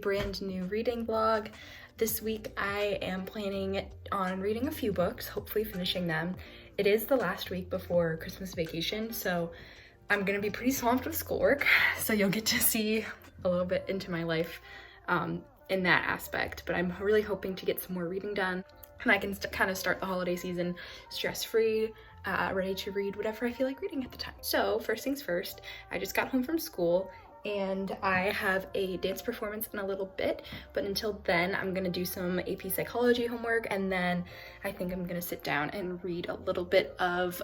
brand new reading vlog. This week I am planning on reading a few books, hopefully finishing them. It is the last week before Christmas vacation, so I'm gonna be pretty swamped with schoolwork, so you'll get to see a little bit into my life in that aspect, but I'm really hoping to get some more reading done and I can kind of start the holiday season stress-free, ready to read whatever I feel like reading at the time. So first things first, I just got home from school and I have a dance performance in a little bit, but until then I'm gonna do some AP psychology homework, and then I think I'm gonna sit down and read a little bit of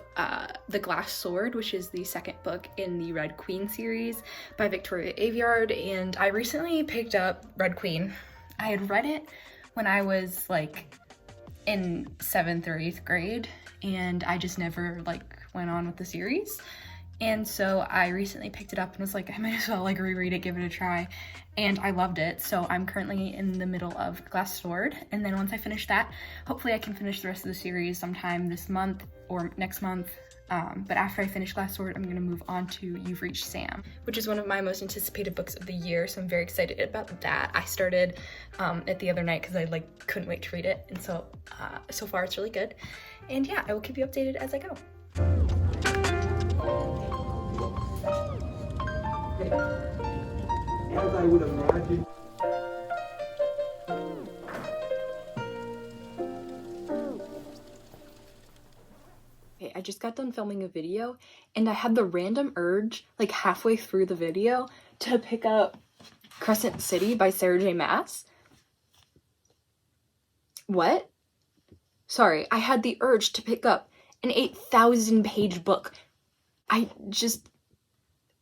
The Glass Sword, which is the second book in the Red Queen series by Victoria Aveyard. And I recently picked up Red Queen. I had read it when I was like in 7th or 8th grade, and I just never went on with the series. And so I recently picked it up and was like, I might as well reread it, give it a try, and I loved it. So I'm currently in the middle of Glass Sword, and then once I finish that, hopefully I can finish the rest of the series sometime this month or next month. But after I finish Glass Sword, I'm gonna move on to You've Reached Sam, which is one of my most anticipated books of the year, so I'm very excited about that. I started it the other night because I couldn't wait to read it, and so so far it's really good. And yeah, I will keep you updated as I go. As I would imagine. Okay, I just got done filming a video and I had the random urge halfway through the video to pick up Crescent City by Sarah J. Maas. What? Sorry, I had the urge to pick up an 8,000 page book.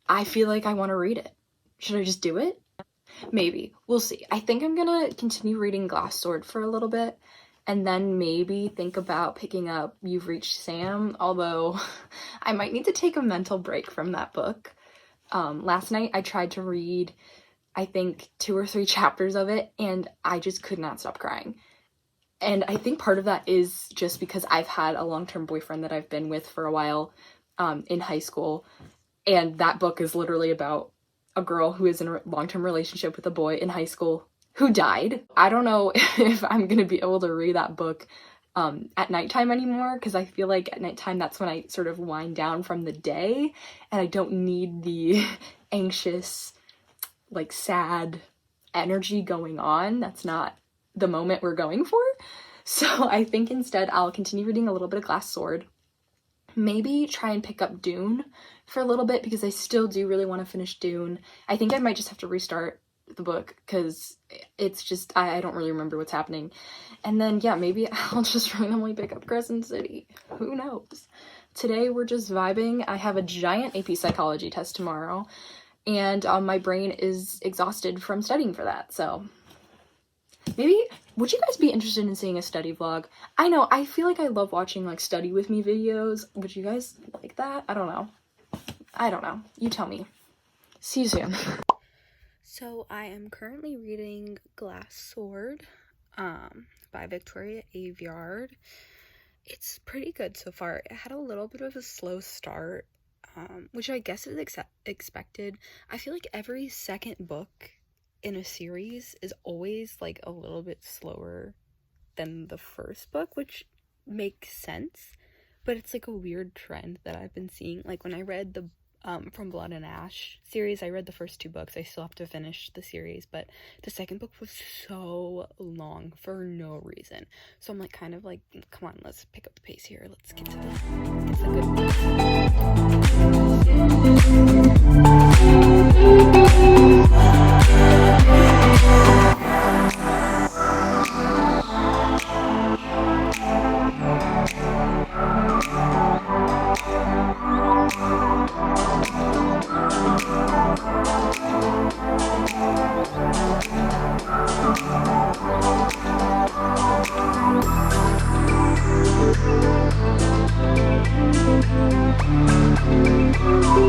I feel like I want to read it. Should I just do it? Maybe. We'll see. I think I'm gonna continue reading Glass Sword for a little bit and then maybe think about picking up You've Reached Sam, although I might need to take a mental break from that book. Last night I tried to read, I think, 2 or 3 chapters of it, and I just could not stop crying. And I think part of that is just because I've had a long-term boyfriend that I've been with for a while in high school, and that book is literally about a girl who is in a long-term relationship with a boy in high school who died. I don't know if I'm gonna be able to read that book at nighttime anymore, because I feel like at nighttime that's when I sort of wind down from the day, and I don't need the anxious, sad energy going on. That's not the moment we're going for. So I think instead I'll continue reading a little bit of Glass Sword, maybe try and pick up Dune for a little bit, because I still do really want to finish Dune. I think I might just have to restart the book because it's just, I don't really remember what's happening. And then yeah, maybe I'll just randomly pick up Crescent City. Who knows? Today we're just vibing. I have a giant AP psychology test tomorrow, and my brain is exhausted from studying for that. So maybe, would you guys be interested in seeing a study vlog? I know, I feel like I love watching study with me videos. Would you guys like that? I don't know. You tell me. See you soon. So I am currently reading Glass Sword by Victoria Aveyard. It's pretty good so far. It had a little bit of a slow start, which I guess is expected. I feel like every second book in a series is always a little bit slower than the first book, which makes sense, but it's a weird trend that I've been seeing. When I read the From Blood and Ash series, I read the first 2 books. I still have to finish the series, but the second book was so long for no reason. So I'm come on, let's pick up the pace here. Let's get to the good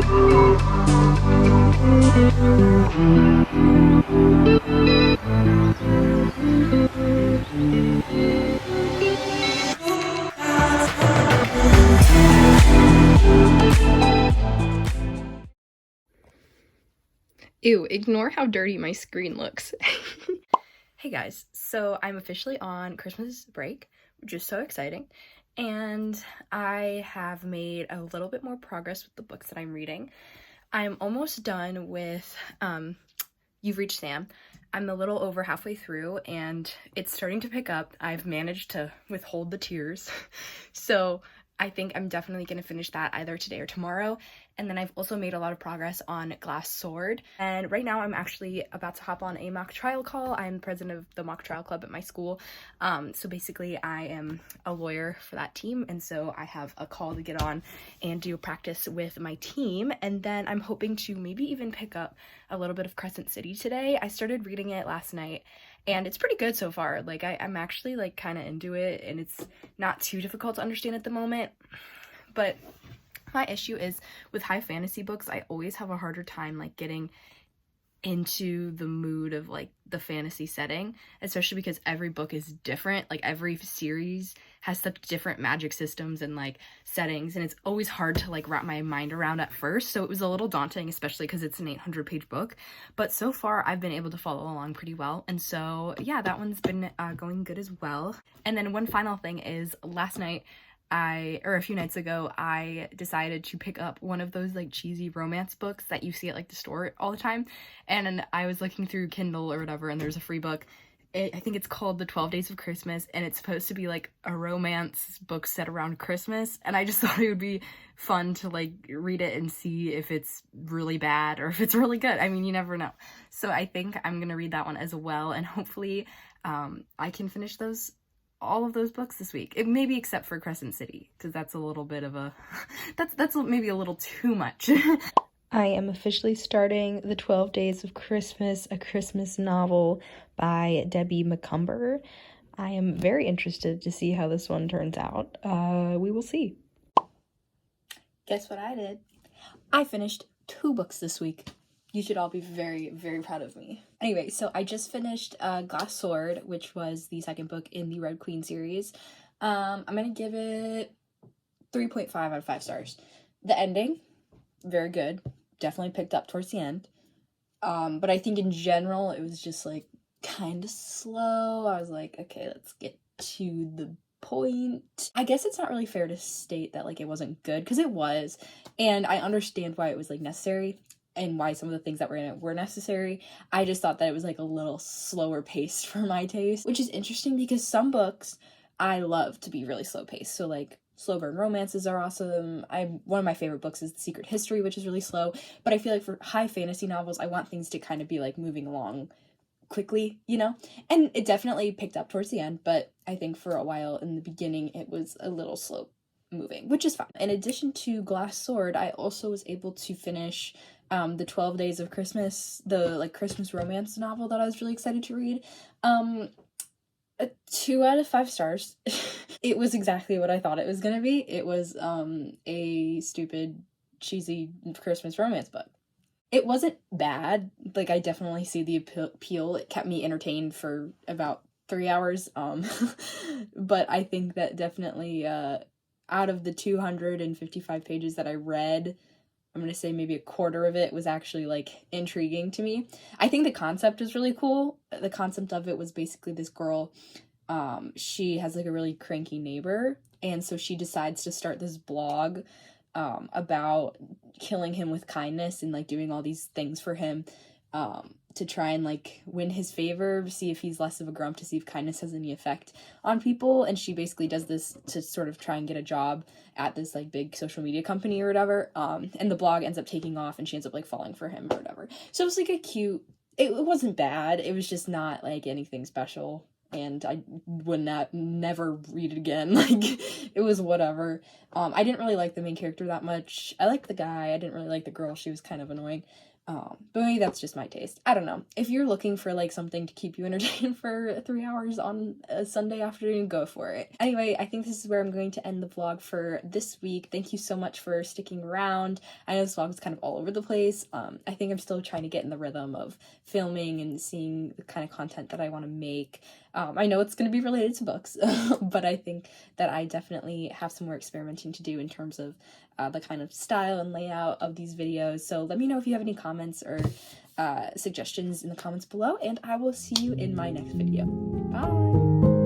Thank you. Ew, ignore how dirty my screen looks. Hey guys, so I'm officially on Christmas break, which is so exciting, and I have made a little bit more progress with the books that I'm reading. I'm almost done with You've Reached Sam. I'm a little over halfway through, and it's starting to pick up. I've managed to withhold the tears, so I think I'm definitely going to finish that either today or tomorrow. And then I've also made a lot of progress on Glass Sword. And right now I'm actually about to hop on a mock trial call. I'm president of the mock trial club at my school. So basically I am a lawyer for that team. And so I have a call to get on and do practice with my team. And then I'm hoping to maybe even pick up a little bit of Crescent City today. I started reading it last night and it's pretty good so far. Like I'm actually like kind of into it, and it's not too difficult to understand at the moment. But my issue is with high fantasy books, I always have a harder time like getting into the mood of like the fantasy setting, especially because every book is different. Like every series has such different magic systems and like settings, and it's always hard to like wrap my mind around at first. So it was a little daunting, especially because it's an 800-page book, but so far I've been able to follow along pretty well. And so yeah, that one's been going good as well. And then one final thing is last night a few nights ago, I decided to pick up one of those like cheesy romance books that you see at like the store all the time. And I was looking through Kindle or whatever, and there's a free book. I think it's called The 12 Days of Christmas, and it's supposed to be like a romance book set around Christmas. And I just thought it would be fun to like read it and see if it's really bad or if it's really good. I mean, you never know. So I think I'm gonna read that one as well, and hopefully I can finish all of those books this week. Maybe except for Crescent City, because that's a little bit of a that's maybe a little too much. I am officially starting The 12 Days of Christmas, a Christmas novel by Debbie McCumber. I am very interested to see how this one turns out. We will see. Guess what I did? I finished 2 books this week. You should all be very, very proud of me. Anyway, so I just finished Glass Sword, which was the second book in the Red Queen series. I'm gonna give it 3.5 out of 5 stars. The ending, very good. Definitely picked up towards the end. But I think in general, it was just like kind of slow. I was like, okay, let's get to the point. I guess it's not really fair to state that like it wasn't good, because it was. And I understand why it was like necessary, and why some of the things that were in it were necessary. I just thought that it was like a little slower paced for my taste, which is interesting because some books I love to be really slow paced. So like slow burn romances are awesome. One of my favorite books is The Secret History, which is really slow, but I feel like for high fantasy novels, I want things to kind of be like moving along quickly, you know? And it definitely picked up towards the end, but I think for a while in the beginning, it was a little slow moving, which is fine. In addition to Glass Sword, I also was able to finish the 12 Days of Christmas, the like Christmas romance novel that I was really excited to read. A 2 out of 5 stars. It was exactly what I thought it was gonna be. It was a stupid, cheesy Christmas romance book. It wasn't bad. Like, I definitely see the appeal. It kept me entertained for about 3 hours. But I think that definitely out of the 255 pages that I read, I'm gonna say maybe a quarter of it was actually like intriguing to me. I think the concept is really cool. The concept of it was basically this girl, she has like a really cranky neighbor, and so she decides to start this blog about killing him with kindness and like doing all these things for him to try and like win his favor, see if he's less of a grump, to see if kindness has any effect on people. And she basically does this to sort of try and get a job at this like big social media company or whatever. And the blog ends up taking off, and she ends up like falling for him or whatever. So it was like it wasn't bad. It was just not like anything special, and I would never read it again. Like, it was whatever. I didn't really like the main character that much. I liked the guy. I didn't really like the girl. She was kind of annoying. But maybe that's just my taste. I don't know. If you're looking for like something to keep you entertained for 3 hours on a Sunday afternoon, go for it. Anyway, I think this is where I'm going to end the vlog for this week. Thank you so much for sticking around. I know this vlog is kind of all over the place. I think I'm still trying to get in the rhythm of filming and seeing the kind of content that I want to make. I know it's going to be related to books, but I think that I definitely have some more experimenting to do in terms of the kind of style and layout of these videos. So let me know if you have any comments or suggestions in the comments below, and I will see you in my next video. Bye!